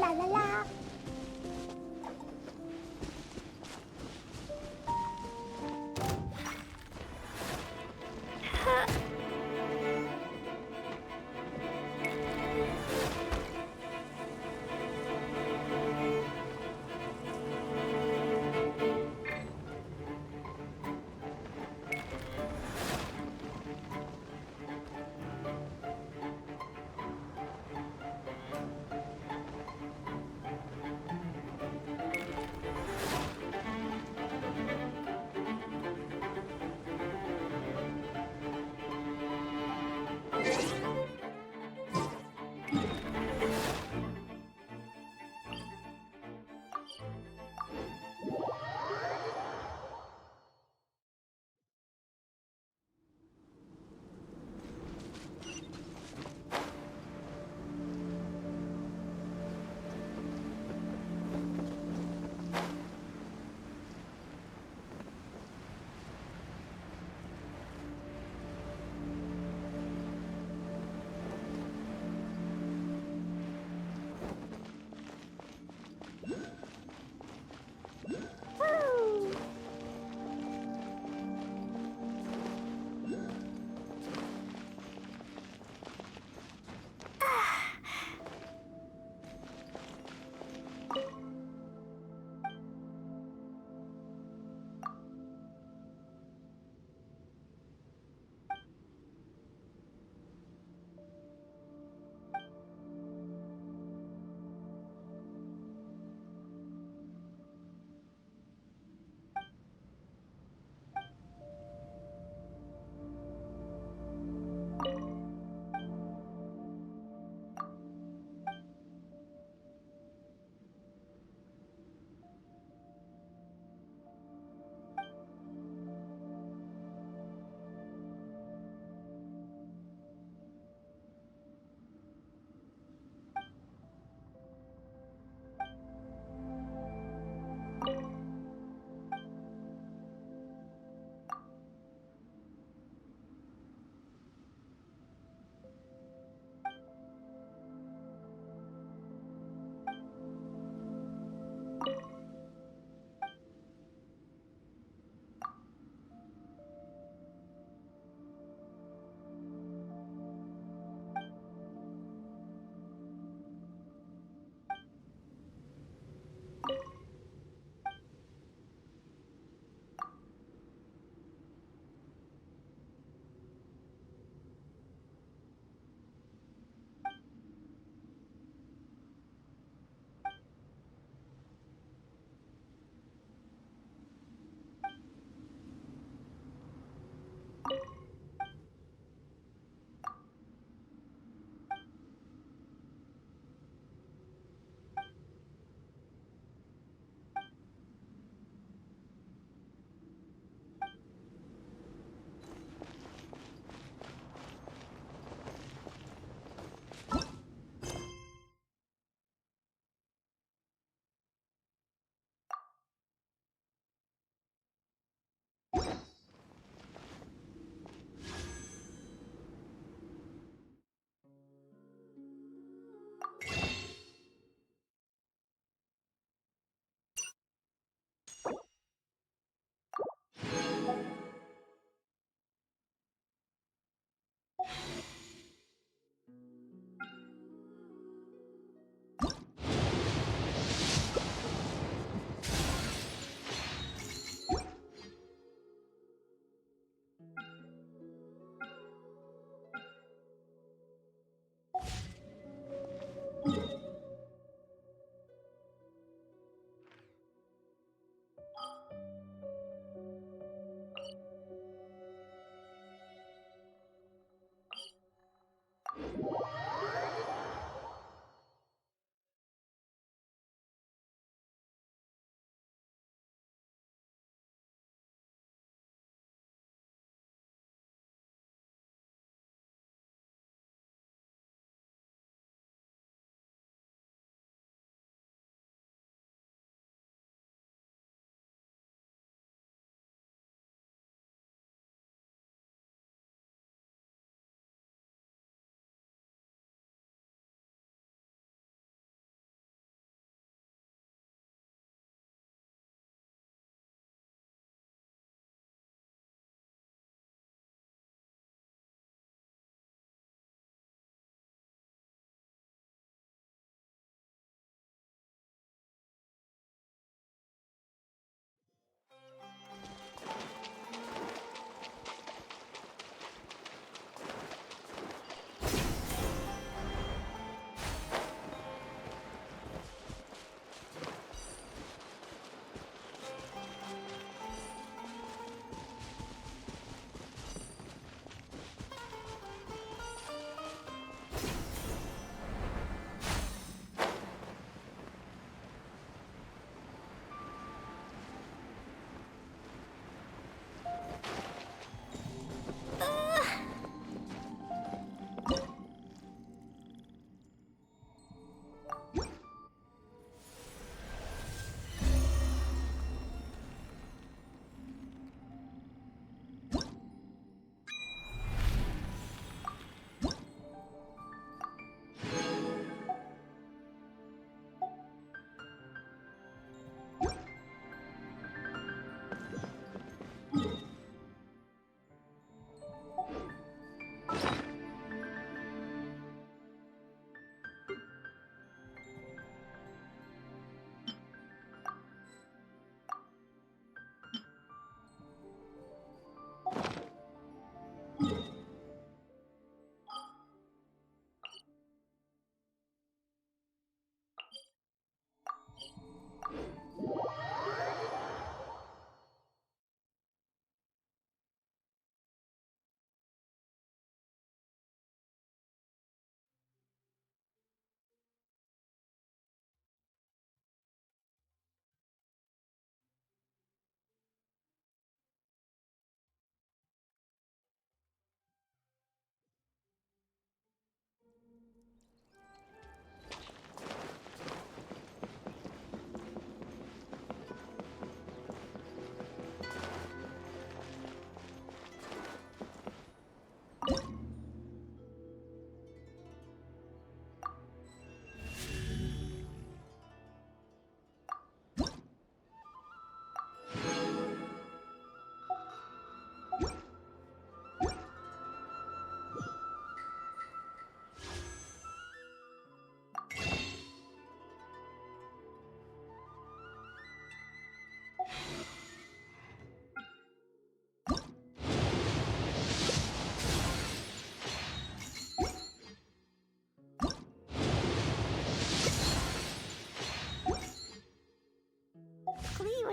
la la la.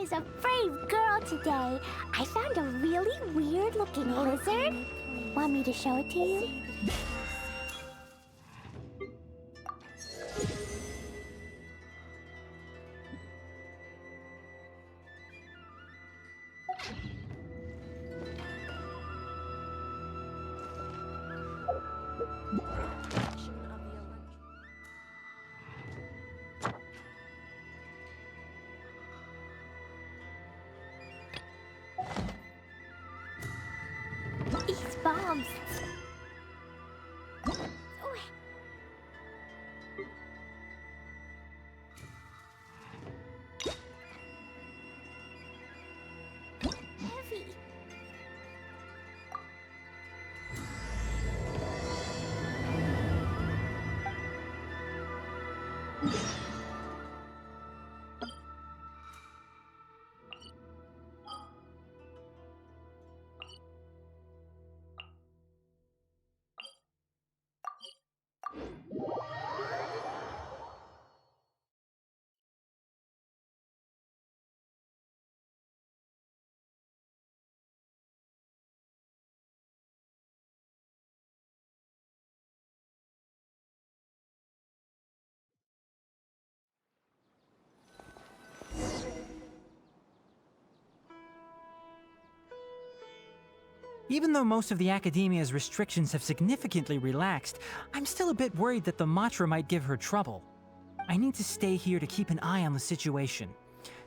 was a brave girl today. I found a really weird-looking lizard. Want me to show it to you? These bombs. Heavy. Even though most of the academia's restrictions have significantly relaxed, I'm still a bit worried that the Matra might give her trouble. I need to stay here to keep an eye on the situation.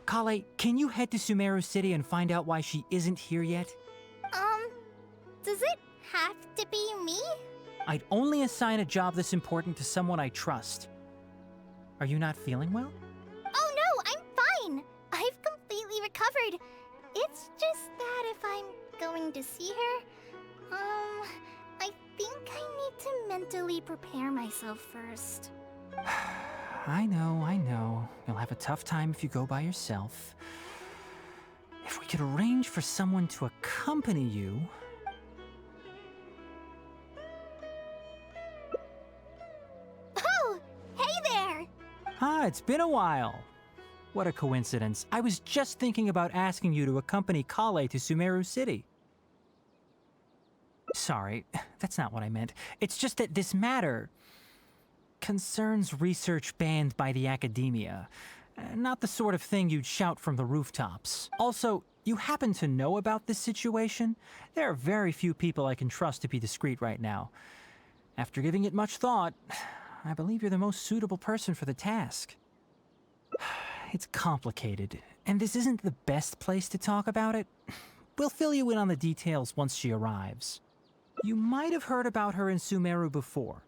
Kale, can you head to Sumeru City and find out why she isn't here yet? Does it have to be me? I'd only assign a job this important to someone I trust. Are you not feeling well? Oh no, I'm fine. I've completely recovered. It's just that if I'm going to see her, I think I need to mentally prepare myself first. I know. You'll have a tough time if you go by yourself. If we could arrange for someone to accompany you... Oh, hey there! Ah, it's been a while. What a coincidence. I was just thinking about asking you to accompany Kale to Sumeru City. Sorry, that's not what I meant. It's just that this matter concerns research banned by the academia. Not the sort of thing you'd shout from the rooftops. Also, you happen to know about this situation? There are very few people I can trust to be discreet right now. After giving it much thought, I believe you're the most suitable person for the task. It's complicated, and this isn't the best place to talk about it. We'll fill you in on the details once she arrives. You might have heard about her in Sumeru before.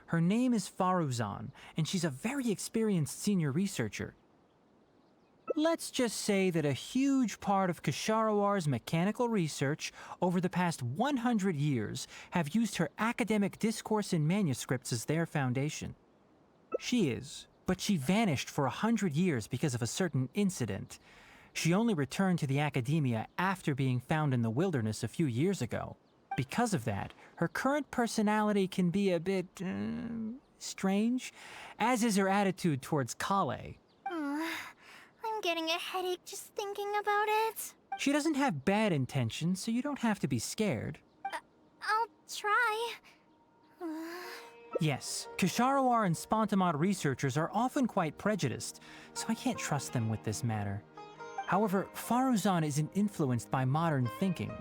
Her name is Faruzan, and she's a very experienced senior researcher. Let's just say that a huge part of Ksharowar's mechanical research over the past 100 years have used her academic discourse and manuscripts as their foundation. She is, but she vanished for 100 years because of a certain incident. She only returned to the academia after being found in the wilderness a few years ago. Because of that, her current personality can be a bit, strange, as is her attitude towards Kale. I'm getting a headache just thinking about it. She doesn't have bad intentions, so you don't have to be scared. I'll try. Yes, Ksharawar and Spontamod researchers are often quite prejudiced, so I can't trust them with this matter. However, Faruzan isn't influenced by modern thinking.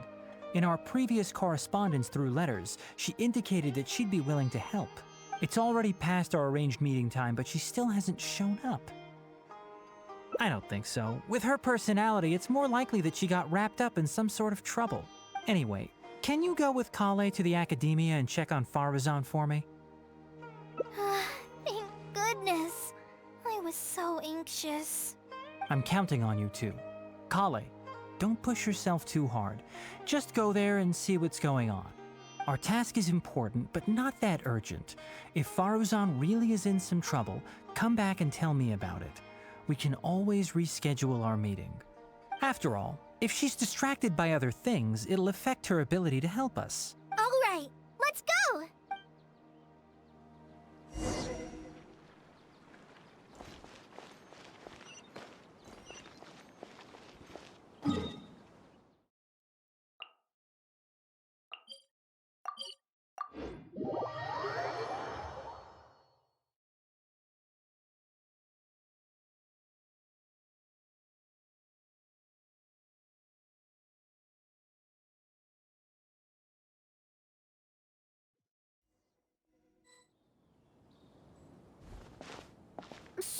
In our previous correspondence through letters, she indicated that she'd be willing to help. It's already past our arranged meeting time, but she still hasn't shown up. I don't think so. With her personality, it's more likely that she got wrapped up in some sort of trouble. Anyway, can you go with Kale to the academia and check on Faruzan for me? Thank goodness. I was so anxious. I'm counting on you too. Kale, don't push yourself too hard. Just go there and see what's going on. Our task is important, but not that urgent. If Faruzan really is in some trouble, come back and tell me about it. We can always reschedule our meeting. After all, if she's distracted by other things, it'll affect her ability to help us. All right, let's go!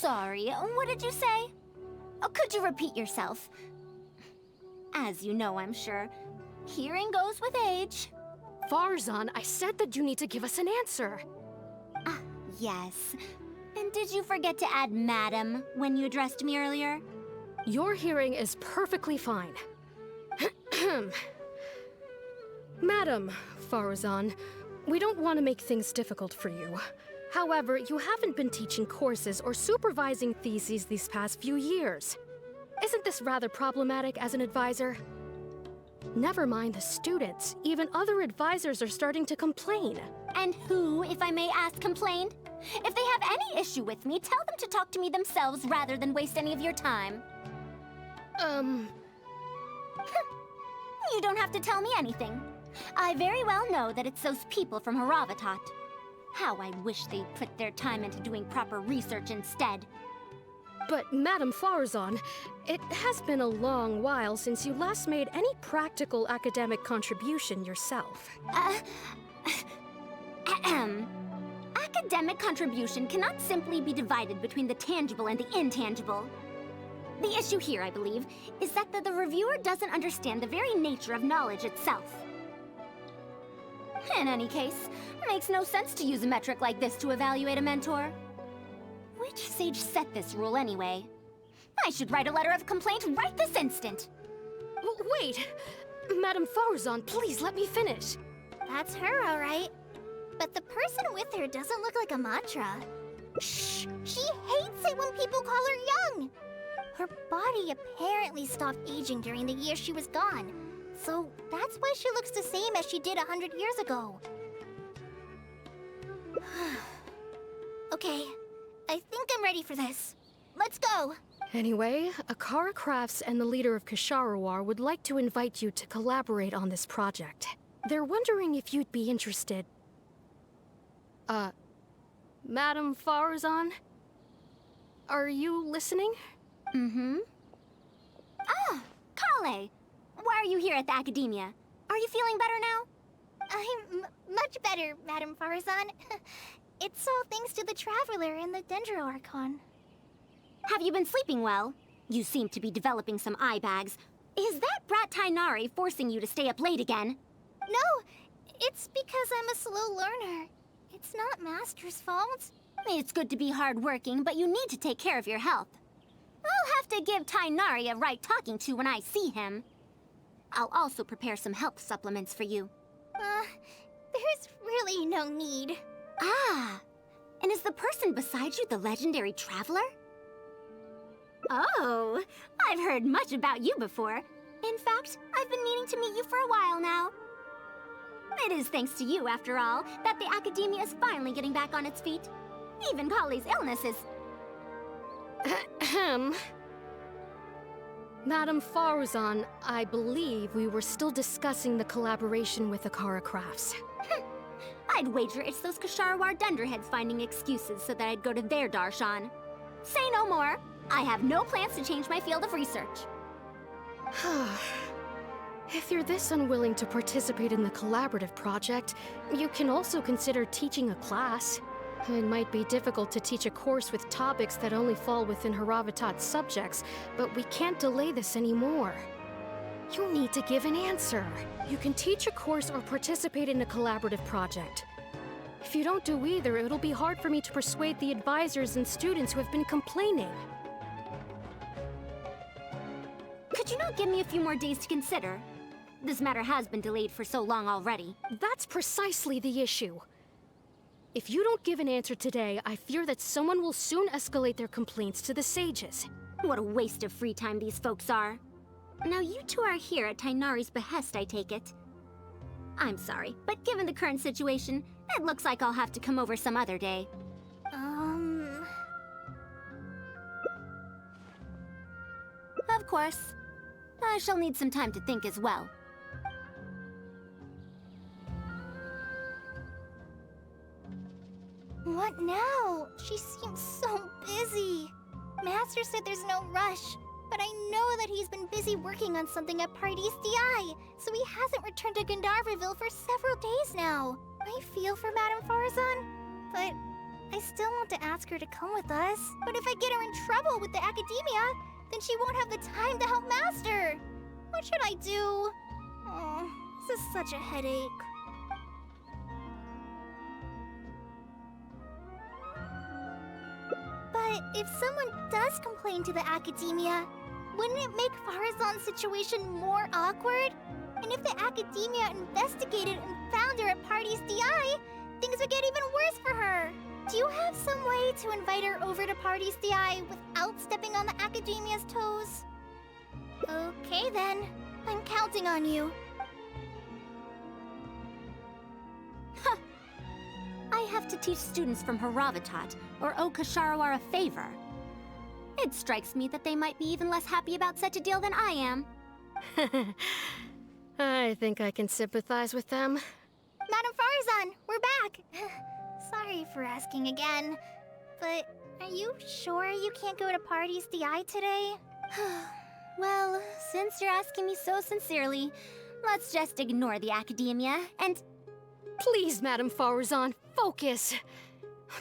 sorry, what did you say? Oh, could you repeat yourself? As you know, I'm sure, hearing goes with age. Faruzan, I said that you need to give us an answer. Ah, yes. And did you forget to add madam when you addressed me earlier? Your hearing is perfectly fine. Madam Faruzan, we don't want to make things difficult for you. However, you haven't been teaching courses or supervising theses these past few years. Isn't this rather problematic as an advisor? Never mind the students, even other advisors are starting to complain. And who, if I may ask, complained? If they have any issue with me, tell them to talk to me themselves rather than waste any of your time. You don't have to tell me anything. I very well know that it's those people from Haravatat. How I wish they'd put their time into doing proper research instead. But, Madam Faruzan, it has been a long while since you last made any practical academic contribution yourself. Academic contribution cannot simply be divided between the tangible and the intangible. The issue here, I believe, is that the reviewer doesn't understand the very nature of knowledge itself. In any case, it makes no sense to use a metric like this to evaluate a mentor. Which sage set this rule anyway? I should write a letter of complaint right this instant. Wait! Madam Faruzan, please let me finish. That's her, all right. But the person with her doesn't look like a mantra. Shh! She hates it when people call her young! Her body apparently stopped aging during the year she was gone. So that's why she looks the same as she did 100 years ago. Okay, I think I'm ready for this. Let's go! Anyway, Akara Crafts and the leader of Ksharawar would like to invite you to collaborate on this project. They're wondering if you'd be interested. Madam Faruzan? Are you listening? Mm-hmm. Ah, Kale! Why are you here at the Academia? Are you feeling better now? I'm much better, Madam Faruzan. It's all thanks to the Traveler and the Dendro Archon. Have you been sleeping well? You seem to be developing some eye bags. Is that brat Tainari forcing you to stay up late again? No, it's because I'm a slow learner. It's not Master's fault. It's good to be hardworking, but you need to take care of your health. I'll have to give Tainari a right talking to when I see him. I'll also prepare some health supplements for you. There's really no need. Ah, and is the person beside you the legendary Traveler? Oh, I've heard much about you before. In fact, I've been meaning to meet you for a while now. It is thanks to you, after all, that the Academia is finally getting back on its feet. Even Kali's illness is... Madam Faruzan, I believe we were still discussing the collaboration with Akara Crafts. I'd wager it's those Ksharawar dunderheads finding excuses so that I'd go to their darshan. Say no more. I have no plans to change my field of research. If you're this unwilling to participate in the collaborative project, you can also consider teaching a class. It might be difficult to teach a course with topics that only fall within Haravatat's subjects, but we can't delay this anymore. You need to give an answer. You can teach a course or participate in a collaborative project. If you don't do either, it'll be hard for me to persuade the advisors and students who have been complaining. Could you not give me a few more days to consider? This matter has been delayed for so long already. That's precisely the issue. If you don't give an answer today, I fear that someone will soon escalate their complaints to the sages. What a waste of free time these folks are. Now you two are here at Tainari's behest, I take it. I'm sorry, but given the current situation, it looks like I'll have to come over some other day. Of course. I shall need some time to think as well. What now? She seems so busy. Master said there's no rush, but I know that he's been busy working on something at Pardees DI, so he hasn't returned to Gandharvaville for several days now. I feel for Madame Faruzan, but I still want to ask her to come with us. But if I get her in trouble with the academia, then she won't have the time to help Master. What should I do? Oh, this is such a headache. But if someone does complain to the academia, wouldn't it make Faruzan's situation more awkward? And if the academia investigated and found her at Party's DI, things would get even worse for her. Do you have some way to invite her over to Party's DI without stepping on the academia's toes? Okay then, I'm counting on you. Huh. I have to teach students from Haravatat or Okasharawar a favor. It strikes me that they might be even less happy about such a deal than I am. I think I can sympathize with them. Madam Faruzan, we're back! Sorry for asking again, but are you sure you can't go to Party's DI today? Well, since you're asking me so sincerely, let's just ignore the academia and... Please, Madam Faruzan, focus!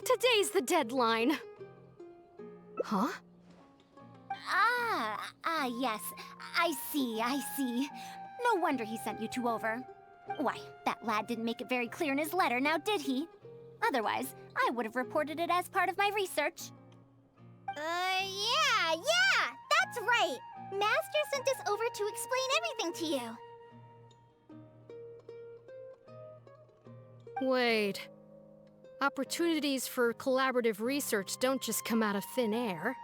Today's the deadline. Huh? Yes. I see. No wonder he sent you two over. Why, that lad didn't make it very clear in his letter, now did he? Otherwise, I would have reported it as part of my research. Yeah, that's right! Master sent us over to explain everything to you. Wait. Opportunities for collaborative research don't just come out of thin air.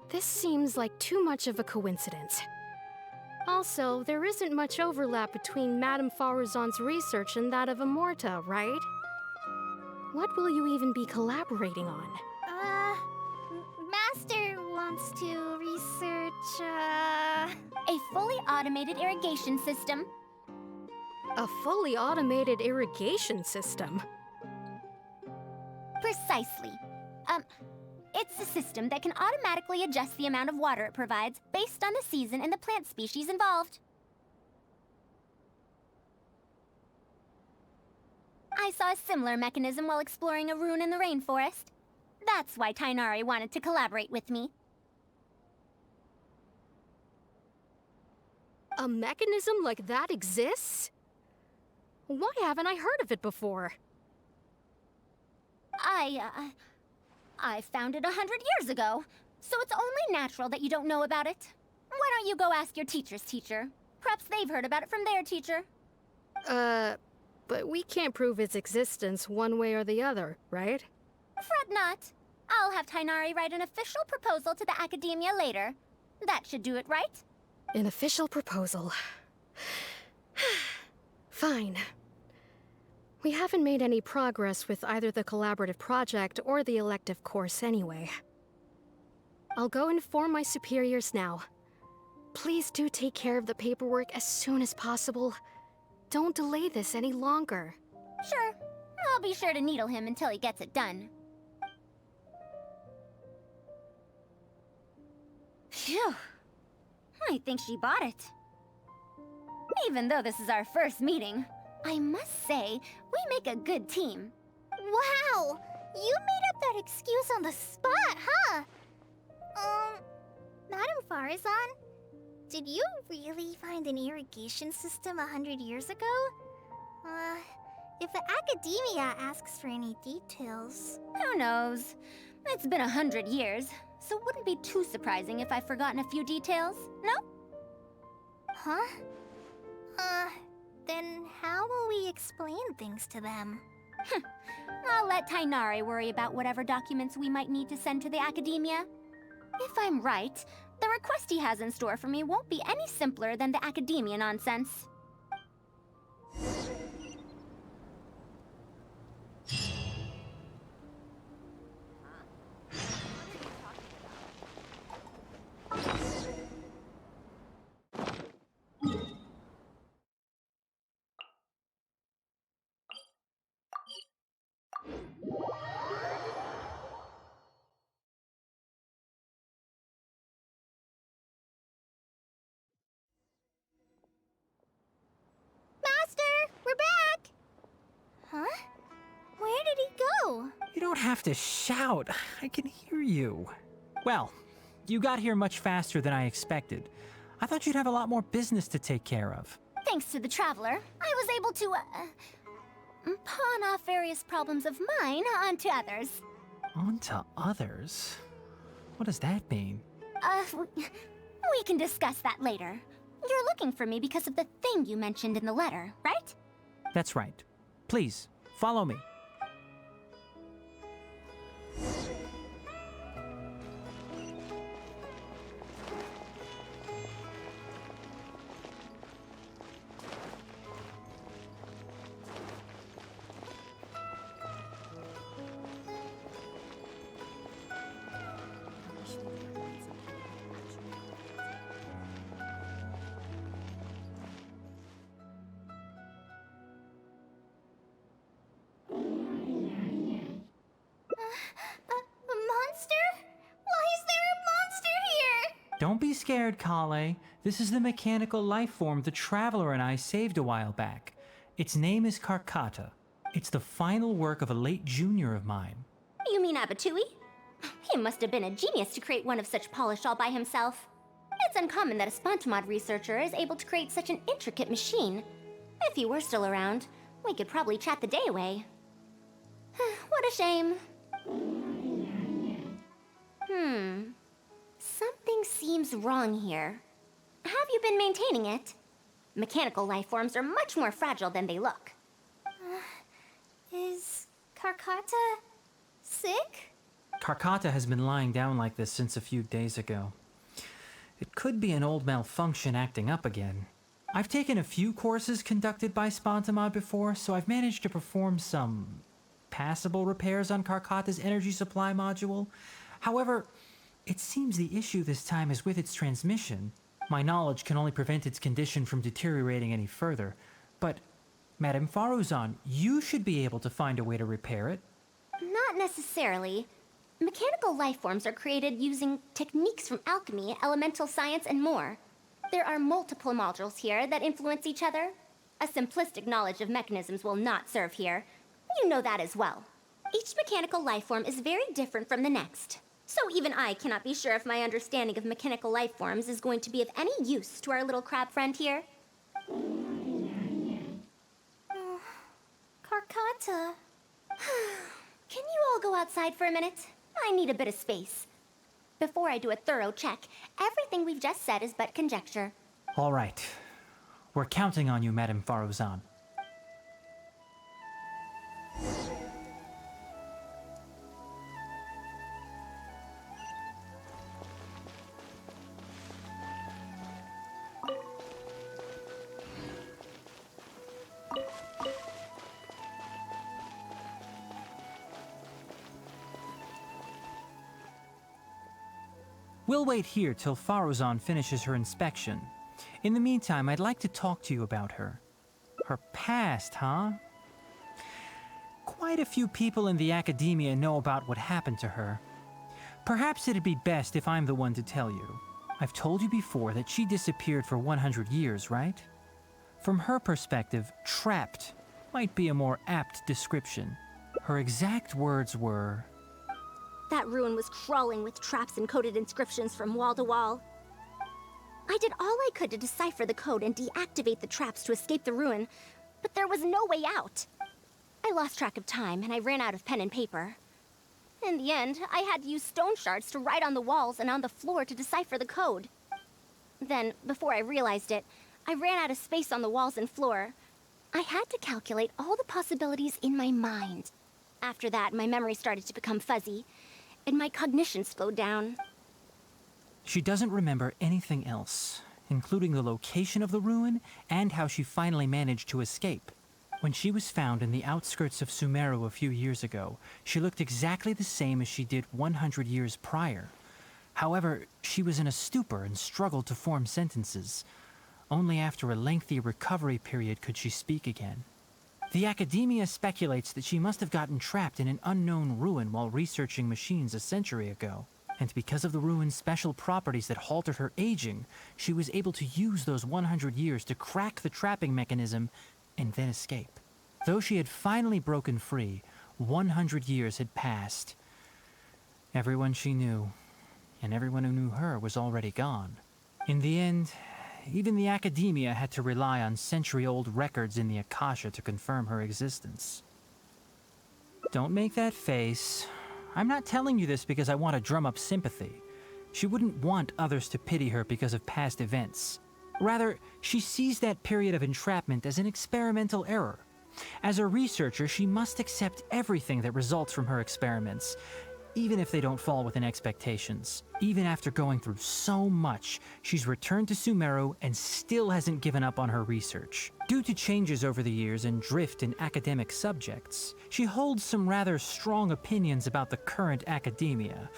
This seems like too much of a coincidence. Also, there isn't much overlap between Madame Faruzan's research and that of Amorta, right? What will you even be collaborating on? Master wants to research, A fully automated irrigation system. A fully automated irrigation system? Precisely. It's a system that can automatically adjust the amount of water it provides based on the season and the plant species involved. I saw a similar mechanism while exploring a rune in the rainforest. That's why Tainari wanted to collaborate with me. A mechanism like that exists? Why haven't I heard of it before? I found it 100 years ago, so it's only natural that you don't know about it. Why don't you go ask your teacher's teacher? Perhaps they've heard about it from their teacher. But we can't prove its existence one way or the other, right? Fret not. I'll have Tainari write an official proposal to the academia later. That should do it, right? An official proposal. Fine. We haven't made any progress with either the collaborative project or the elective course anyway. I'll go inform my superiors now. Please do take care of the paperwork as soon as possible. Don't delay this any longer. Sure. I'll be sure to needle him until he gets it done. Phew. I think she bought it. Even though this is our first meeting, I must say, we make a good team. Wow! You made up that excuse on the spot, huh? Madam Faruzan, did you really find an irrigation system 100 years ago? If the academia asks for any details... Who knows? It's been 100 years, so it wouldn't be too surprising if I've forgotten a few details, no? Huh? Then how will we explain things to them? I'll let Tainari worry about whatever documents we might need to send to the academia. If I'm right, the request he has in store for me won't be any simpler than the academia nonsense. Master, we're don't have to shout. I can hear you. Well, you got here much faster than I expected. I thought you'd have a lot more business to take care of. Thanks to the Traveler, I was able to, pawn off various problems of mine onto others. Onto others? What does that mean? We can discuss that later. You're looking for me because of the thing you mentioned in the letter, right? That's right. Please, follow me. A monster? Why is there a monster here? Don't be scared, Kale. This is the mechanical life form the Traveler and I saved a while back. Its name is Karkata. It's the final work of a late junior of mine. You mean Abatui? He must have been a genius to create one of such polish all by himself. It's uncommon that a Spontamod researcher is able to create such an intricate machine. If he were still around, we could probably chat the day away. What a shame. Something seems wrong here. Have you been maintaining it? Mechanical life forms are much more fragile than they look. Is Karkata sick? Karkata has been lying down like this since a few days ago. It could be an old malfunction acting up again. I've taken a few courses conducted by Spontamod before, so I've managed to perform some passable repairs on Karkata's energy supply module. However, it seems the issue this time is with its transmission. My knowledge can only prevent its condition from deteriorating any further, but Madame Faruzan, you should be able to find a way to repair it. Not necessarily. Mechanical life forms are created using techniques from alchemy, elemental science, and more. There are multiple modules here that influence each other. A simplistic knowledge of mechanisms will not serve here. You know that as well. Each mechanical life form is very different from the next. So even I cannot be sure if my understanding of mechanical life forms is going to be of any use to our little crab friend here. Karkata. Can you all go outside for a minute? I need a bit of space. Before I do a thorough check, everything we've just said is but conjecture. All right. We're counting on you, Madame Faruzan. We'll wait here till Faruzan finishes her inspection. In the meantime, I'd like to talk to you about her. Her past, huh? Quite a few people in the academia know about what happened to her. Perhaps it'd be best if I'm the one to tell you. I've told you before that she disappeared for 100 years, right? From her perspective, trapped might be a more apt description. Her exact words were, That ruin was crawling with traps and coded inscriptions from wall to wall. I did all I could to decipher the code and deactivate the traps to escape the ruin, but there was no way out. I lost track of time and I ran out of pen and paper. In the end, I had to use stone shards to write on the walls and on the floor to decipher the code. Then, before I realized it, I ran out of space on the walls and floor. I had to calculate all the possibilities in my mind. After that, my memory started to become fuzzy, and my cognition slowed down. she doesn't remember anything else, including the location of the ruin and how she finally managed to escape. When she was found in the outskirts of Sumeru a few years ago, she looked exactly the same as she did 100 years prior. However, she was in a stupor and struggled to form sentences. Only after a lengthy recovery period could she speak again. The academia speculates that she must have gotten trapped in an unknown ruin while researching machines a century ago. And because of the ruin's special properties that halted her aging, she was able to use those 100 years to crack the trapping mechanism and then escape. Though she had finally broken free, 100 years had passed. Everyone she knew, and everyone who knew her, was already gone. In the end, even the academia had to rely on century-old records in the Akasha to confirm her existence. Don't make that face. I'm not telling you this because I want to drum up sympathy. She wouldn't want others to pity her because of past events. Rather, she sees that period of entrapment as an experimental error. As a researcher, she must accept everything that results from her experiments, even if they don't fall within expectations. Even after going through so much, she's returned to Sumeru and still hasn't given up on her research. Due to changes over the years and drift in academic subjects, she holds some rather strong opinions about the current academia,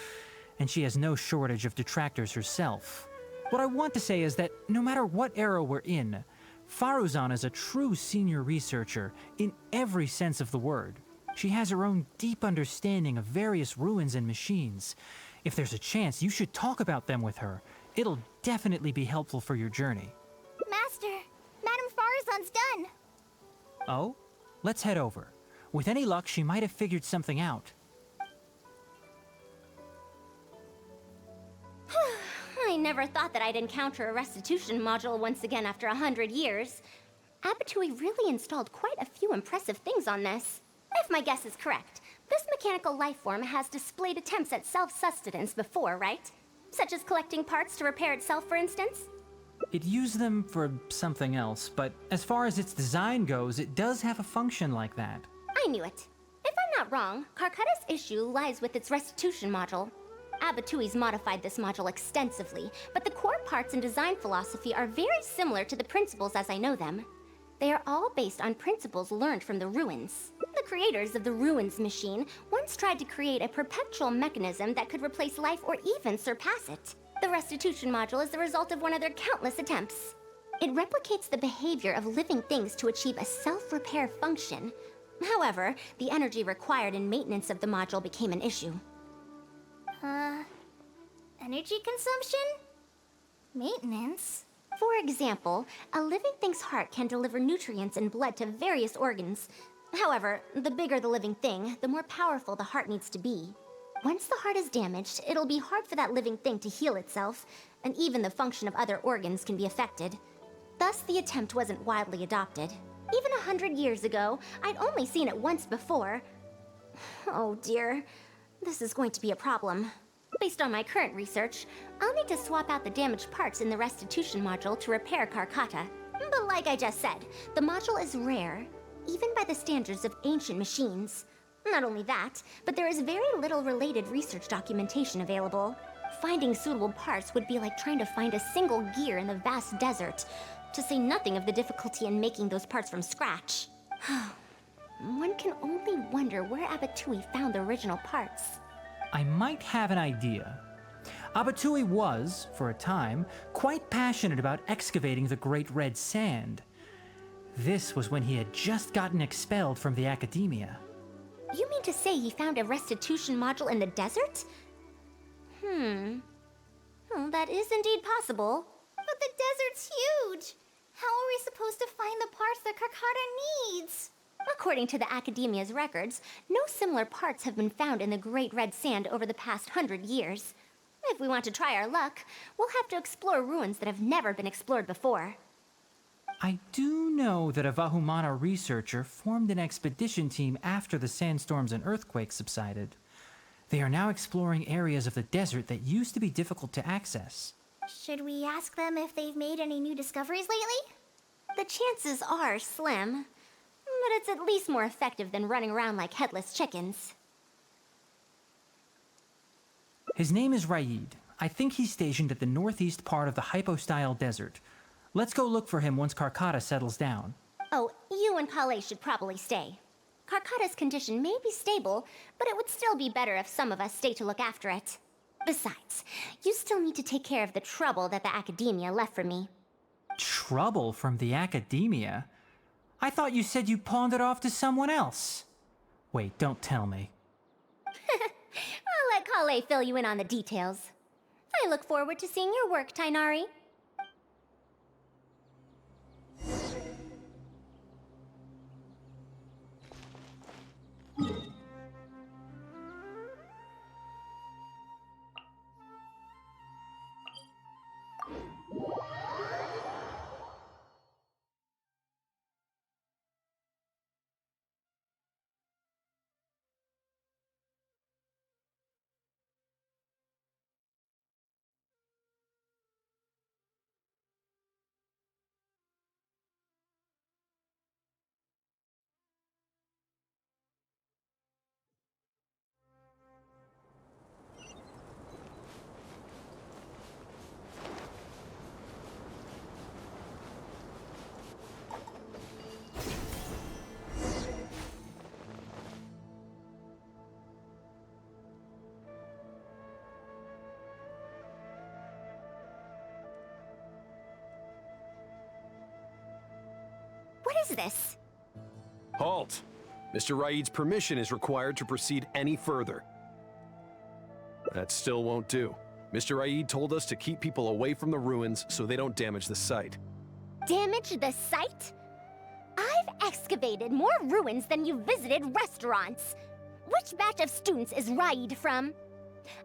and she has no shortage of detractors herself. What I want to say is that no matter what era we're in, Faruzan is a true senior researcher in every sense of the word. She has her own deep understanding of various ruins and machines. If there's a chance, you should talk about them with her. It'll definitely be helpful for your journey. Master, Madame Faruzan's done. Oh? Let's head over. With any luck, she might have figured something out. I never thought that I'd encounter a restitution module once again after 100 years. Abattoir really installed quite a few impressive things on this. If my guess is correct, this mechanical life form has displayed attempts at self-sustenance before, right? Such as collecting parts to repair itself, for instance? It used them for something else, but as far as its design goes, it does have a function like that. I knew it. If I'm not wrong, Karkata's issue lies with its restitution module. Abatui's modified this module extensively, but the core parts and design philosophy are very similar to the principles as I know them. They are all based on principles learned from the ruins. The creators of the ruins machine once tried to create a perpetual mechanism that could replace life or even surpass it. The restitution module is the result of one of their countless attempts. It replicates the behavior of living things to achieve a self-repair function. However, the energy required in maintenance of the module became an issue. Energy consumption? Maintenance? For example, a living thing's heart can deliver nutrients and blood to various organs. However, the bigger the living thing, the more powerful the heart needs to be. Once the heart is damaged, it'll be hard for that living thing to heal itself, and even the function of other organs can be affected. Thus, the attempt wasn't widely adopted. Even 100 years ago, I'd only seen it once before. Oh dear, this is going to be a problem. Based on my current research, I'll need to swap out the damaged parts in the restitution module to repair Karkata. But like I just said, the module is rare, even by the standards of ancient machines. Not only that, but there is very little related research documentation available. Finding suitable parts would be like trying to find a single gear in the vast desert, to say nothing of the difficulty in making those parts from scratch. One can only wonder where Abattoir found the original parts. I might have an idea. Abattoir was, for a time, quite passionate about excavating the Great Red Sand. This was when he had just gotten expelled from the academia. You mean to say he found a restitution module in the desert? Well, that is indeed possible. But the desert's huge! How are we supposed to find the parts that Karkata needs? According to the Academia's records, no similar parts have been found in the Great Red Sand over the past 100 years. If we want to try our luck, we'll have to explore ruins that have never been explored before. I do know that a Vahumana researcher formed an expedition team after the sandstorms and earthquakes subsided. They are now exploring areas of the desert that used to be difficult to access. Should we ask them if they've made any new discoveries lately? The chances are slim, but it's at least more effective than running around like headless chickens. His name is Raid. I think he's stationed at the northeast part of the Hypostyle Desert. Let's go look for him once Karkata settles down. Oh, you and Kale should probably stay. Karkata's condition may be stable, but it would still be better if some of us stay to look after it. Besides, you still need to take care of the trouble that the Academia left for me. Trouble from the Academia? I thought you said you pawned it off to someone else. Wait, don't tell me. I'll let Kale fill you in on the details. I look forward to seeing your work, Tainari. is this? Halt! Mr. Raid's permission is required to proceed any further. That still won't do. Mr. Raid told us to keep people away from the ruins so they don't damage the site. Damage the site? I've excavated more ruins than you've visited restaurants. Which batch of students is Raid from?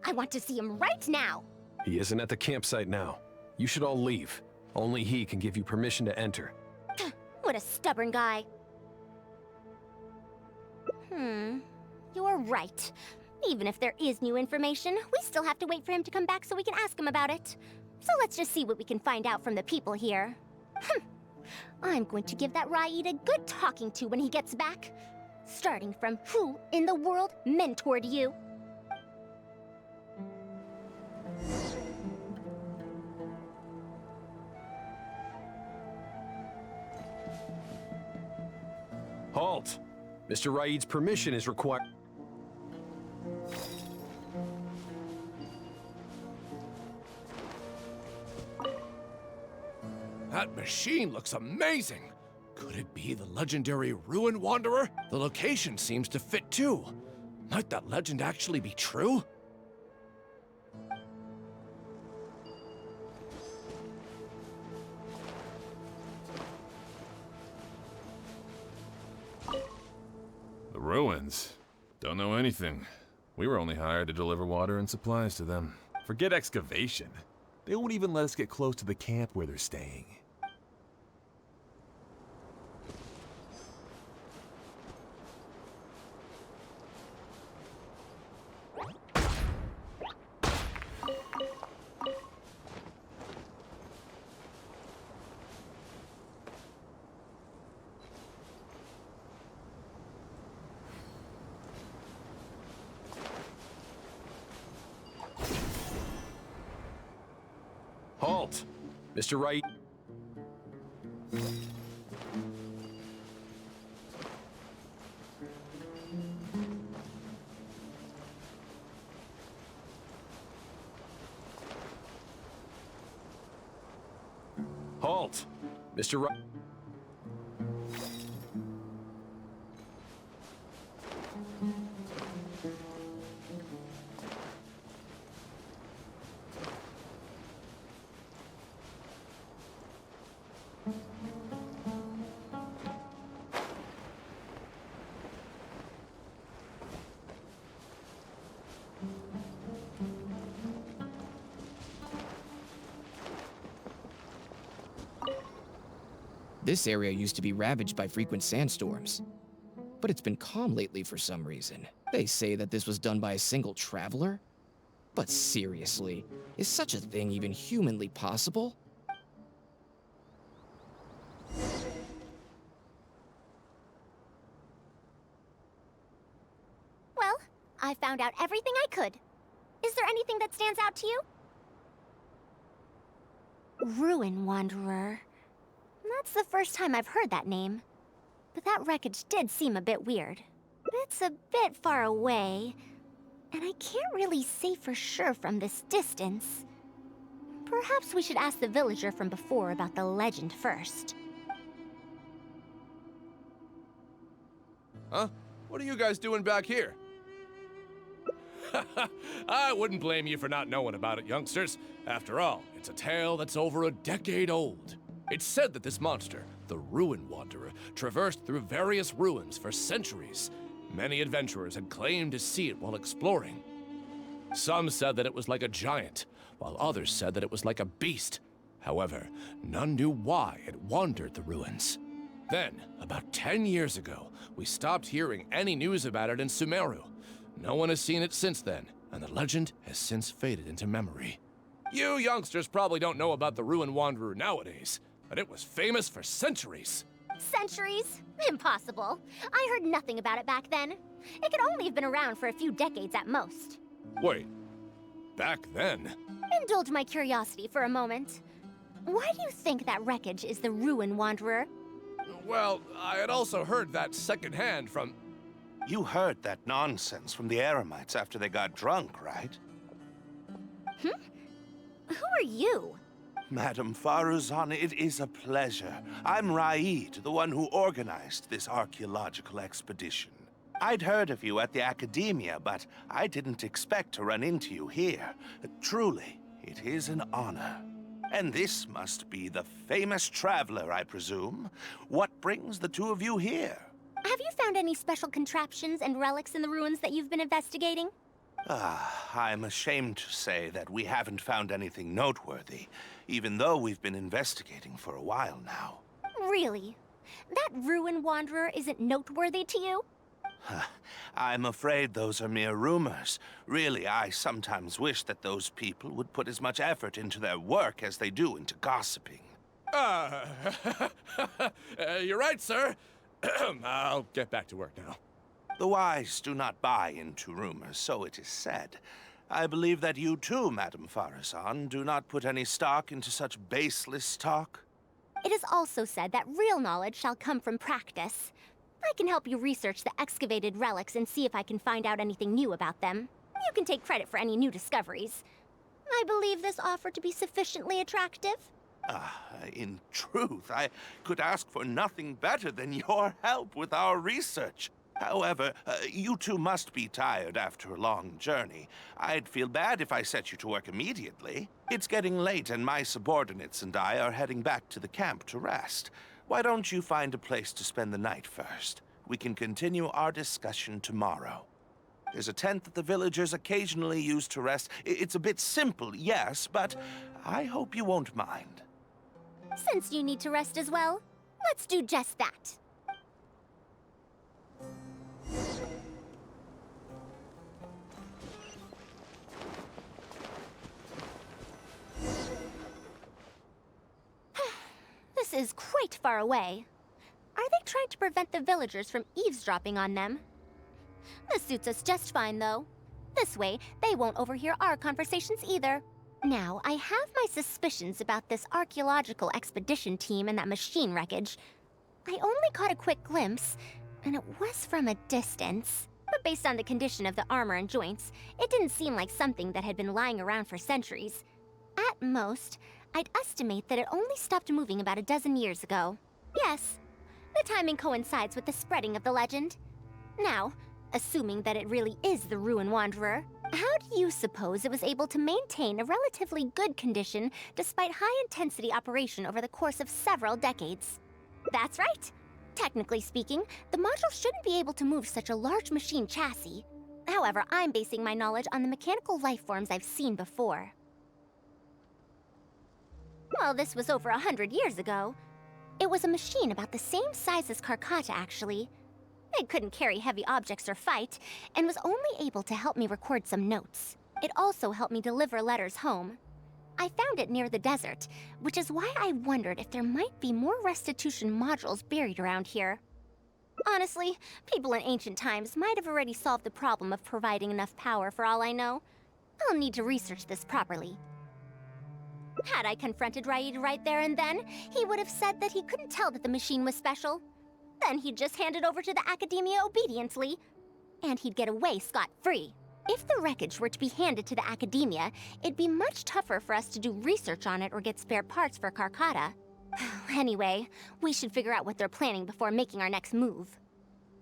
I want to see him right now. He isn't at the campsite now. You should all leave. Only he can give you permission to enter. What a stubborn guy. You're right. Even if there is new information, we still have to wait for him to come back so we can ask him about it. So let's just see what we can find out from the people here. I'm going to give that Raid a good talking to when he gets back. Starting from who in the world mentored you? Halt! Mr. Raid's permission is required. That machine looks amazing! Could it be the legendary Ruin Wanderer? The location seems to fit too. Might that legend actually be true? The ruins? Don't know anything. We were only hired to deliver water and supplies to them. Forget excavation. They won't even let us get close to the camp where they're staying. Halt! Mr. Raid. Halt! Mr. Raid. This area used to be ravaged by frequent sandstorms, but it's been calm lately for some reason. They say that this was done by a single traveler? But seriously, is such a thing even humanly possible? Well, I found out everything I could. Is there anything that stands out to you? Ruin Wanderer. That's the first time I've heard that name. But that wreckage did seem a bit weird. It's a bit far away, and I can't really say for sure from this distance. Perhaps we should ask the villager from before about the legend first. Huh? What are you guys doing back here? I wouldn't blame you for not knowing about it, youngsters. After all, it's a tale that's over a decade old. It's said that this monster, the Ruin Wanderer, traversed through various ruins for centuries. Many adventurers had claimed to see it while exploring. Some said that it was like a giant, while others said that it was like a beast. However, none knew why it wandered the ruins. Then, about 10 years ago, we stopped hearing any news about it in Sumeru. No one has seen it since then, and the legend has since faded into memory. You youngsters probably don't know about the Ruin Wanderer nowadays, but it was famous for centuries. Centuries? Impossible. I heard nothing about it back then. It could only have been around for a few decades at most. Wait, back then? Indulge my curiosity for a moment. Why do you think that wreckage is the Ruin Wanderer? Well, I had also heard that secondhand from... You heard that nonsense from the Eremites after they got drunk, right? Who are you? Madam Faruzan, it is a pleasure. I'm Raid, the one who organized this archaeological expedition. I'd heard of you at the Academia, but I didn't expect to run into you here. Truly, it is an honor. And this must be the famous traveler, I presume. What brings the two of you here? Have you found any special contraptions and relics in the ruins that you've been investigating? I'm ashamed to say that we haven't found anything noteworthy, even though we've been investigating for a while now. Really? That ruin wanderer isn't noteworthy to you? I'm afraid those are mere rumors. Really, I sometimes wish that those people would put as much effort into their work as they do into gossiping. You're right, sir. I'll get back to work now. The wise do not buy into rumors, so it is said. I believe that you too, Madam Faruzan, do not put any stock into such baseless talk. It is also said that real knowledge shall come from practice. I can help you research the excavated relics and see if I can find out anything new about them. You can take credit for any new discoveries. I believe this offer to be sufficiently attractive. In truth, I could ask for nothing better than your help with our research. However, you two must be tired after a long journey. I'd feel bad if I set you to work immediately. It's getting late and my subordinates and I are heading back to the camp to rest. Why don't you find a place to spend the night first? We can continue our discussion tomorrow. There's a tent that the villagers occasionally use to rest. It's a bit simple, yes, but I hope you won't mind. Since you need to rest as well, let's do just that. This is quite far away. Are they trying to prevent the villagers from eavesdropping on them? This suits us just fine, though. This way, they won't overhear our conversations either. Now, I have my suspicions about this archaeological expedition team and that machine wreckage. I only caught a quick glimpse, and it was from a distance. But based on the condition of the armor and joints, it didn't seem like something that had been lying around for centuries. At most, I'd estimate that it only stopped moving about a dozen years ago. Yes, the timing coincides with the spreading of the legend. Now, assuming that it really is the Ruin Wanderer, how do you suppose it was able to maintain a relatively good condition despite high-intensity operation over the course of several decades? That's right. Technically speaking, the module shouldn't be able to move such a large machine chassis. However, I'm basing my knowledge on the mechanical life forms I've seen before. Well, this was over 100 years ago. It was a machine about the same size as Carcata, actually. It couldn't carry heavy objects or fight, and was only able to help me record some notes. It also helped me deliver letters home. I found it near the desert, which is why I wondered if there might be more restitution modules buried around here. Honestly, people in ancient times might have already solved the problem of providing enough power for all I know. I'll need to research this properly. Had I confronted Raid right there and then, he would have said that he couldn't tell that the machine was special. Then he'd just hand it over to the Academia obediently, and he'd get away scot-free. If the wreckage were to be handed to the Academia, it'd be much tougher for us to do research on it or get spare parts for Carcata. Anyway, we should figure out what they're planning before making our next move.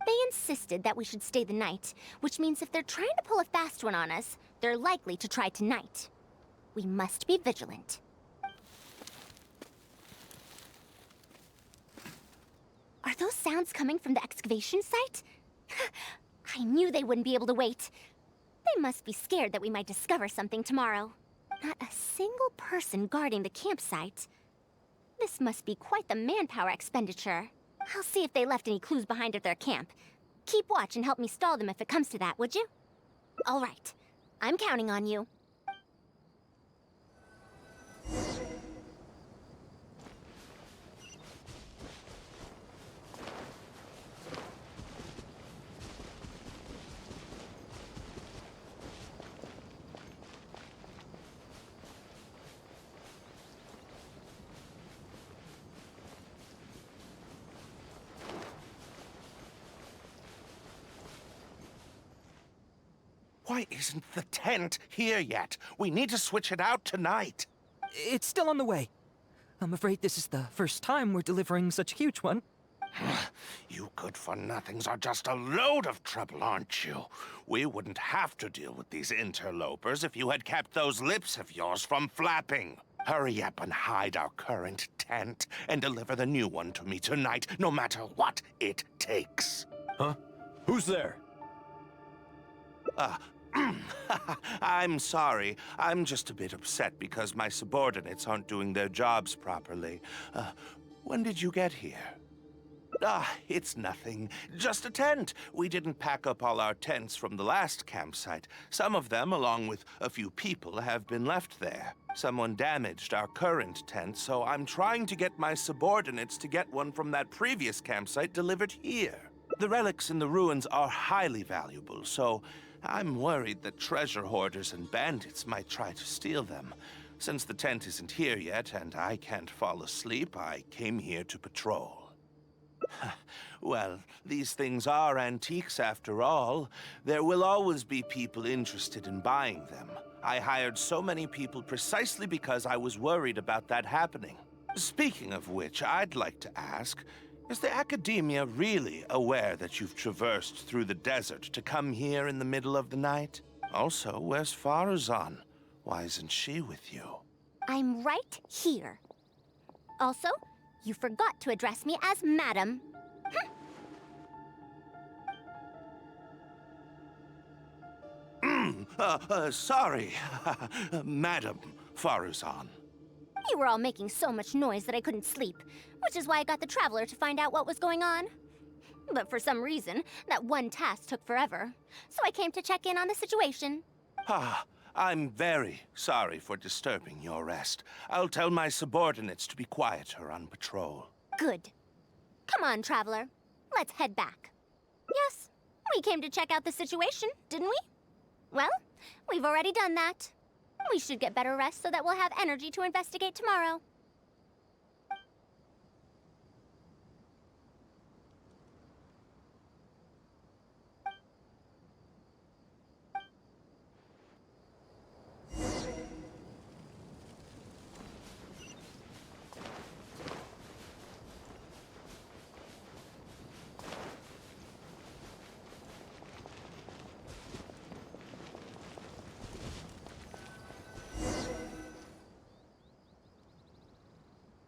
They insisted that we should stay the night, which means if they're trying to pull a fast one on us, they're likely to try tonight. We must be vigilant. Are those sounds coming from the excavation site? I knew they wouldn't be able to wait. They must be scared that we might discover something tomorrow. Not a single person guarding the campsite. This must be quite the manpower expenditure. I'll see if they left any clues behind at their camp. Keep watch and help me stall them if it comes to that, would you? All right. I'm counting on you. Why isn't the tent here yet? We need to switch it out tonight. It's still on the way. I'm afraid this is the first time we're delivering such a huge one. You good-for-nothings are just a load of trouble, aren't you? We wouldn't have to deal with these interlopers if you had kept those lips of yours from flapping. Hurry up and hide our current tent and deliver the new one to me tonight, no matter what it takes. Huh? Who's there? I'm sorry. I'm just a bit upset because my subordinates aren't doing their jobs properly. When did you get here? It's nothing. Just a tent. We didn't pack up all our tents from the last campsite. Some of them, along with a few people, have been left there. Someone damaged our current tent, so I'm trying to get my subordinates to get one from that previous campsite delivered here. The relics in the ruins are highly valuable, so I'm worried that treasure hoarders and bandits might try to steal them. Since the tent isn't here yet and I can't fall asleep, I came here to patrol. Well, these things are antiques after all. There will always be people interested in buying them. I hired so many people precisely because I was worried about that happening. Speaking of which, I'd like to ask, is the Academia really aware that you've traversed through the desert to come here in the middle of the night? Also, where's Faruzan? Why isn't she with you? I'm right here. Also, you forgot to address me as Madam. Sorry, Madam Faruzan. You were all making so much noise that I couldn't sleep, which is why I got the Traveler to find out what was going on. But for some reason, that one task took forever, so I came to check in on the situation. I'm very sorry for disturbing your rest. I'll tell my subordinates to be quieter on patrol. Good. Come on, Traveler. Let's head back. Yes, we came to check out the situation, didn't we? Well, we've already done that. We should get better rest so that we'll have energy to investigate tomorrow.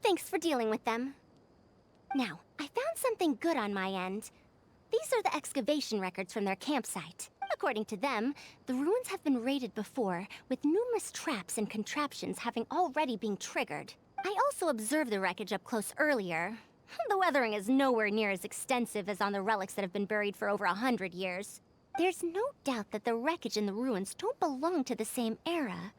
Thanks for dealing with them. Now, I found something good on my end. These are the excavation records from their campsite. According to them, the ruins have been raided before, with numerous traps and contraptions having already been triggered. I also observed the wreckage up close earlier. The weathering is nowhere near as extensive as on the relics that have been buried for over 100 years. There's no doubt that the wreckage and the ruins don't belong to the same era.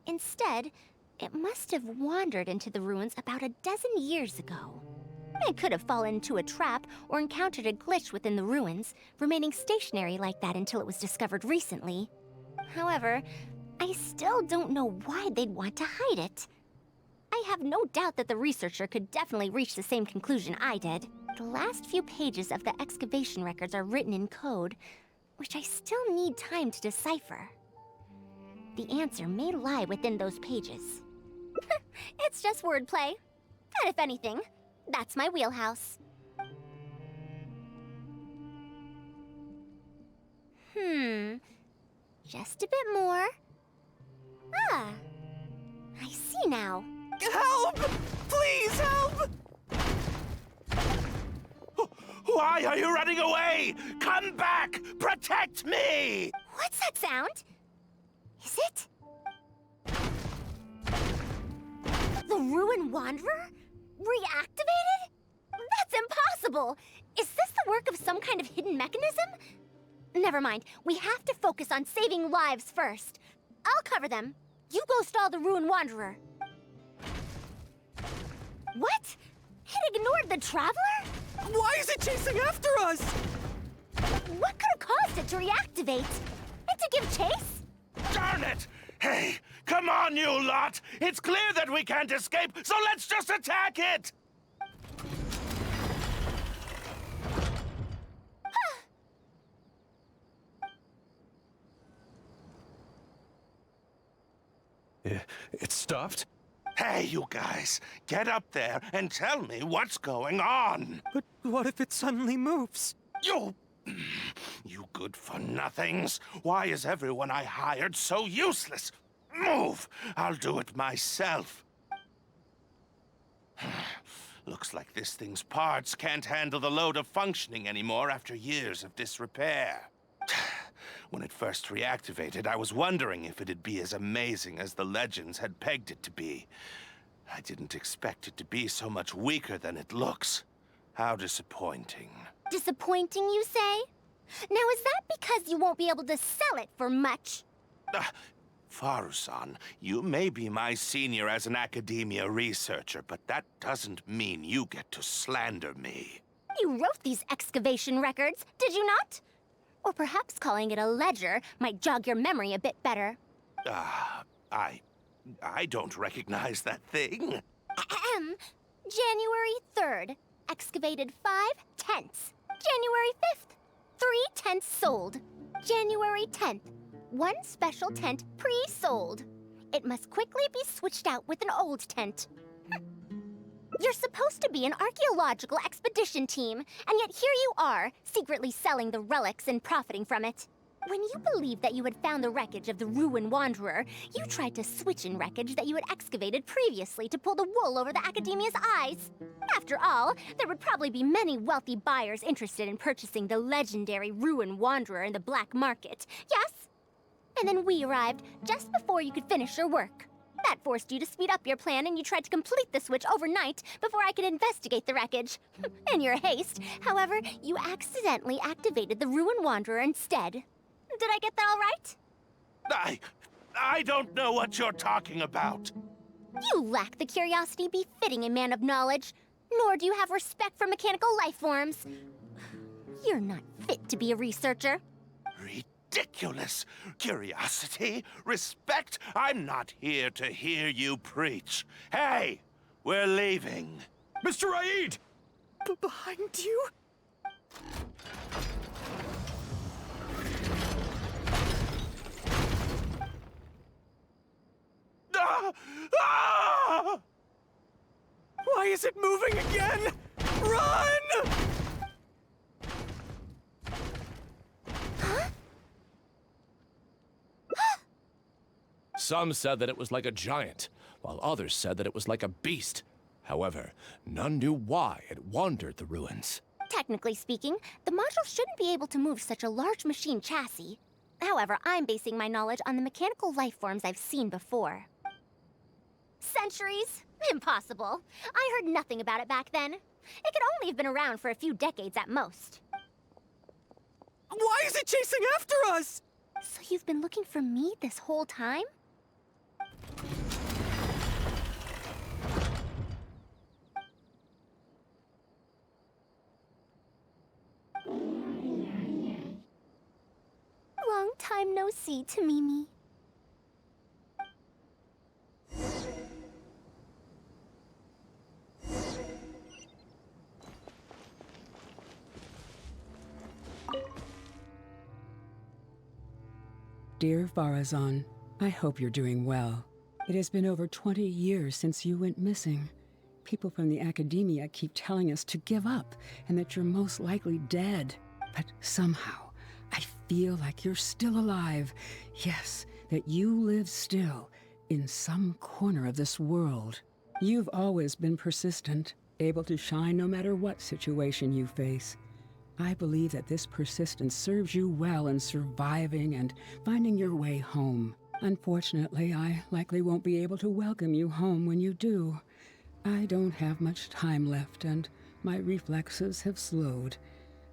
Instead, it must have wandered into the ruins about a dozen years ago. It could have fallen into a trap or encountered a glitch within the ruins, remaining stationary like that until it was discovered recently. However, I still don't know why they'd want to hide it. I have no doubt that the researcher could definitely reach the same conclusion I did. The last few pages of the excavation records are written in code, which I still need time to decipher. The answer may lie within those pages. It's just wordplay. And if anything, that's my wheelhouse. Just a bit more. I see now. Help! Please help! Why are you running away? Come back! Protect me! What's that sound? Is it? The Ruin Wanderer? Reactivated? That's impossible! Is this the work of some kind of hidden mechanism? Never mind. We have to focus on saving lives first. I'll cover them. You go stall the Ruin Wanderer. What? It ignored the Traveler? Why is it chasing after us? What could have caused it to reactivate? And to give chase? Darn it! Hey, come on, you lot! It's clear that we can't escape, so let's just attack it! It stopped? Hey, you guys, get up there and tell me what's going on. But what if it suddenly moves? You... You good-for-nothings. Why is everyone I hired so useless? Move! I'll do it myself. Looks like this thing's parts can't handle the load of functioning anymore after years of disrepair. When it first reactivated, I was wondering if it'd be as amazing as the legends had pegged it to be. I didn't expect it to be so much weaker than it looks. How disappointing. Disappointing, you say? Now, is that because you won't be able to sell it for much? Faruzan, you may be my senior as an academia researcher, but that doesn't mean you get to slander me. You wrote these excavation records, did you not? Or perhaps calling it a ledger might jog your memory a bit better. I don't recognize that thing. Ahem. January 3rd, excavated 5 tents. January 5th, 3 tents sold. January 10th, 1 special tent pre-sold. It must quickly be switched out with an old tent. You're supposed to be an archaeological expedition team, and yet here you are, secretly selling the relics and profiting from it. When you believed that you had found the wreckage of the Ruin Wanderer, you tried to switch in wreckage that you had excavated previously to pull the wool over the Academia's eyes. After all, there would probably be many wealthy buyers interested in purchasing the legendary Ruin Wanderer in the black market, yes? And then we arrived just before you could finish your work. That forced you to speed up your plan, and you tried to complete the switch overnight before I could investigate the wreckage. In your haste, however, you accidentally activated the Ruin Wanderer instead. Did I get that all right? I don't know what you're talking about. You lack the curiosity befitting a man of knowledge, nor do you have respect for mechanical life forms. You're not fit to be a researcher. Ridiculous. Curiosity? Respect? I'm not here to hear you preach. Hey, we're leaving. Mr. Aid! Behind you? Ah! Why is it moving again? Run! Some said that it was like a giant, while others said that it was like a beast. However, none knew why it wandered the ruins. Technically speaking, the module shouldn't be able to move such a large machine chassis. However, I'm basing my knowledge on the mechanical life forms I've seen before. Centuries? Impossible. I heard nothing about it back then. It could only have been around for a few decades at most. Why is it chasing after us? So you've been looking for me this whole time? Long time no see, Tamimi. Dear Faruzan, I hope you're doing well. It has been over 20 years since you went missing. People from the academia keep telling us to give up and that you're most likely dead. But somehow, I feel like you're still alive. Yes, that you live still in some corner of this world. You've always been persistent, able to shine no matter what situation you face. I believe that this persistence serves you well in surviving and finding your way home. Unfortunately, I likely won't be able to welcome you home when you do. I don't have much time left, and my reflexes have slowed.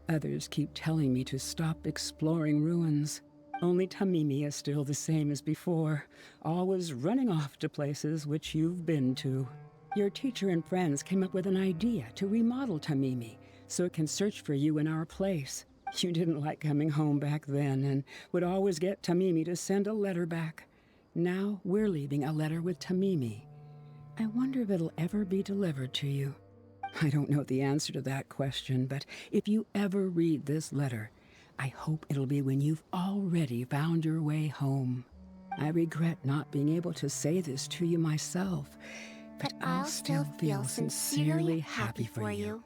Others keep telling me to stop exploring ruins. Only Tamimi is still the same as before, always running off to places which you've been to. Your teacher and friends came up with an idea to remodel Tamimi, so it can search for you in our place. You didn't like coming home back then and would always get Tamimi to send a letter back. Now we're leaving a letter with Tamimi. I wonder if it'll ever be delivered to you. I don't know the answer to that question, but if you ever read this letter, I hope it'll be when you've already found your way home. I regret not being able to say this to you myself. but I'll still feel sincerely happy for you,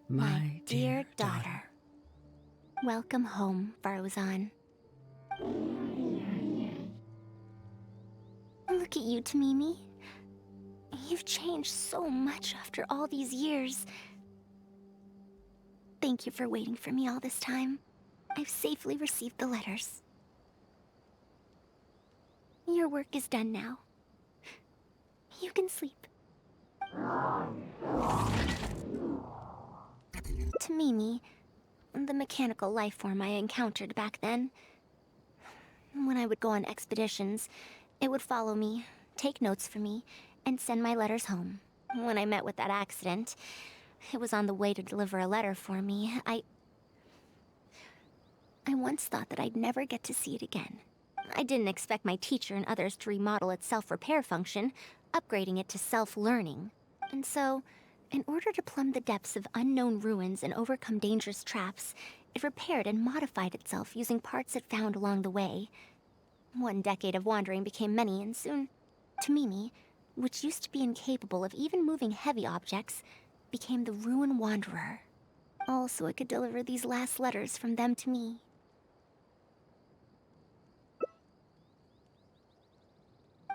my dear daughter. Welcome home, Faruzan. Look at you, Tamimi. You've changed so much after all these years. Thank you for waiting for me all this time. I've safely received the letters. Your work is done now. You can sleep. Tamimi, the mechanical life form I encountered back then. When I would go on expeditions, it would follow me, take notes for me, and send my letters home. When I met with that accident, it was on the way to deliver a letter for me. I once thought that I'd never get to see it again. I didn't expect my teacher and others to remodel its self-repair function, upgrading it to self-learning. And so, in order to plumb the depths of unknown ruins and overcome dangerous traps, it repaired and modified itself using parts it found along the way. 1 decade of wandering became many, and soon, Tamimi, which used to be incapable of even moving heavy objects, became the Ruin Wanderer. All so it could deliver these last letters from them to me.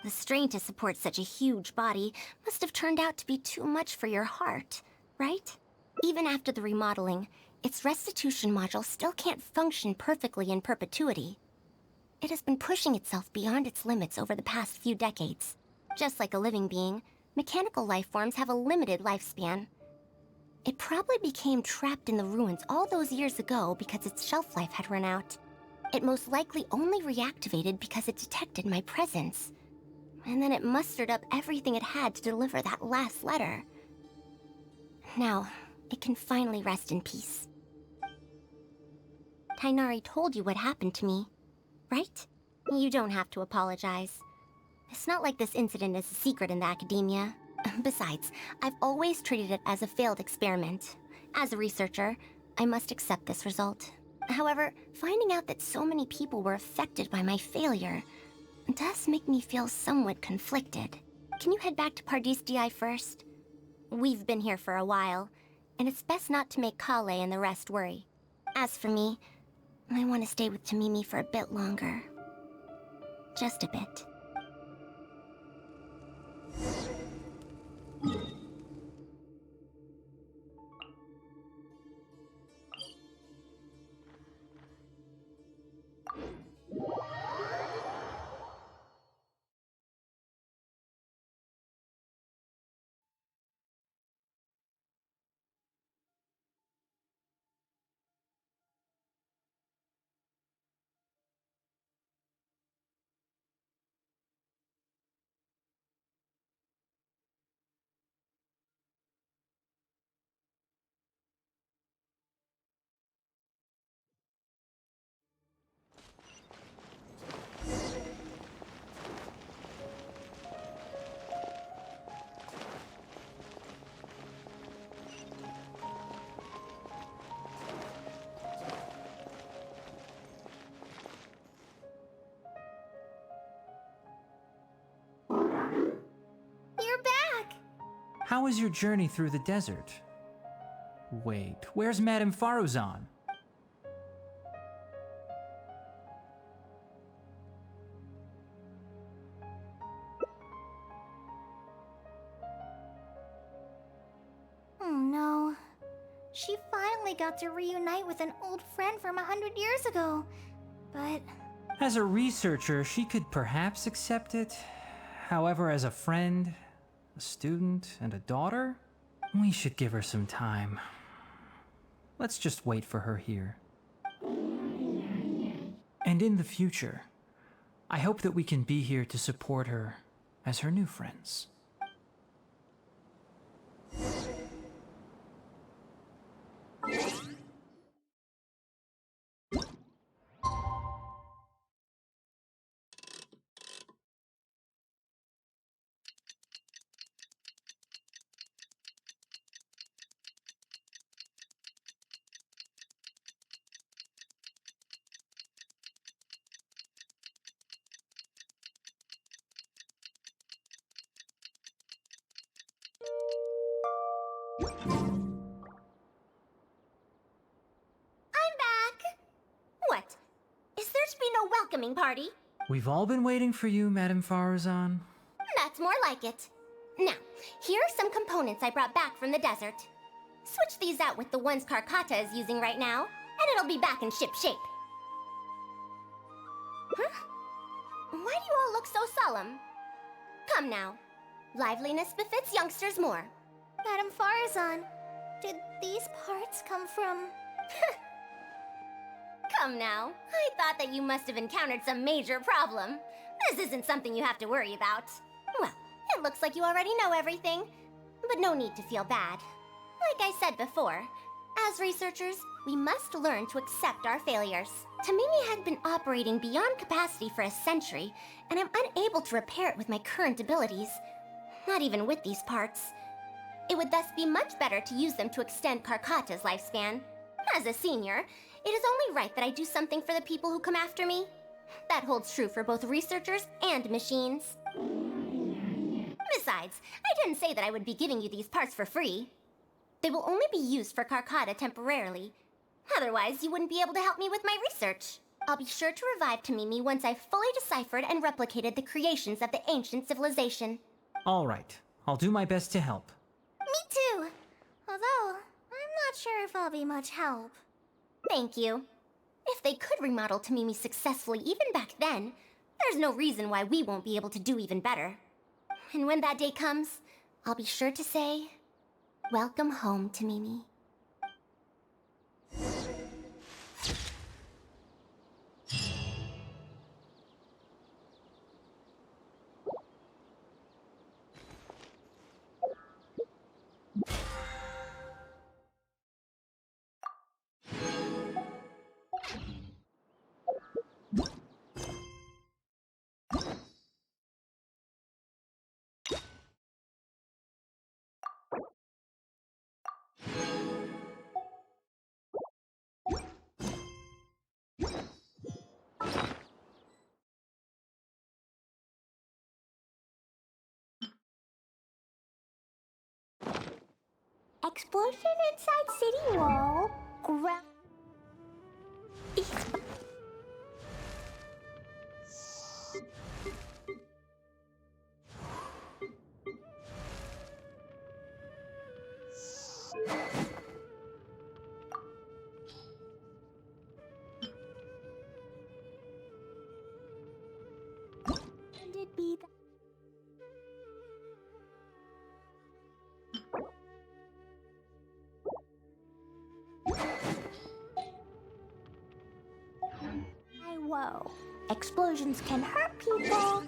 The strain to support such a huge body must have turned out to be too much for your heart, right? Even after the remodeling, its restitution module still can't function perfectly in perpetuity. It has been pushing itself beyond its limits over the past few decades. Just like a living being, mechanical life forms have a limited lifespan. It probably became trapped in the ruins all those years ago because its shelf life had run out. It most likely only reactivated because it detected my presence. And then it mustered up everything it had to deliver that last letter. Now, it can finally rest in peace. Tainari told you what happened to me, right? You don't have to apologize. It's not like this incident is a secret in the academia. Besides, I've always treated it as a failed experiment. As a researcher, I must accept this result. However, finding out that so many people were affected by my failure does make me feel somewhat conflicted. Can you head back to Pardis first? We've been here for a while, and it's best not to make Kale and the rest worry. As for me, I want to stay with Tamimi for a bit longer. Just a bit. You're back! How was your journey through the desert? Wait, where's Madame Faruzan? Oh no. She finally got to reunite with an old friend from 100 years ago. But As a researcher, she could perhaps accept it. However, as a friend, a student, and a daughter, we should give her some time. Let's just wait for her here. And in the future, I hope that we can be here to support her as her new friends. I'm back! What? Is there to be no welcoming party? We've all been waiting for you, Madame Faruzan. That's more like it. Now, here are some components I brought back from the desert. Switch these out with the ones Karkata is using right now, and it'll be back in ship shape. Huh? Why do you all look so solemn? Come now. Liveliness befits youngsters more. Madame Faruzan, did these parts come from... Come now. I thought that you must have encountered some major problem. This isn't something you have to worry about. Well, it looks like you already know everything, but no need to feel bad. Like I said before, as researchers, we must learn to accept our failures. Tamimi had been operating beyond capacity for a century, and I'm unable to repair it with my current abilities. Not even with these parts. It would thus be much better to use them to extend Karkata's lifespan. As a senior, it is only right that I do something for the people who come after me. That holds true for both researchers and machines. Besides, I didn't say that I would be giving you these parts for free. They will only be used for Karkata temporarily. Otherwise, you wouldn't be able to help me with my research. I'll be sure to revive Tamimi once I've fully deciphered and replicated the creations of the ancient civilization. All right. I'll do my best to help. Me too. Although, I'm not sure if I'll be much help. Thank you. If they could remodel Tamimi successfully even back then, there's no reason why we won't be able to do even better. And when that day comes, I'll be sure to say, welcome home, Tamimi. Explosion inside city wall. Could it be that? Whoa. Explosions can hurt people.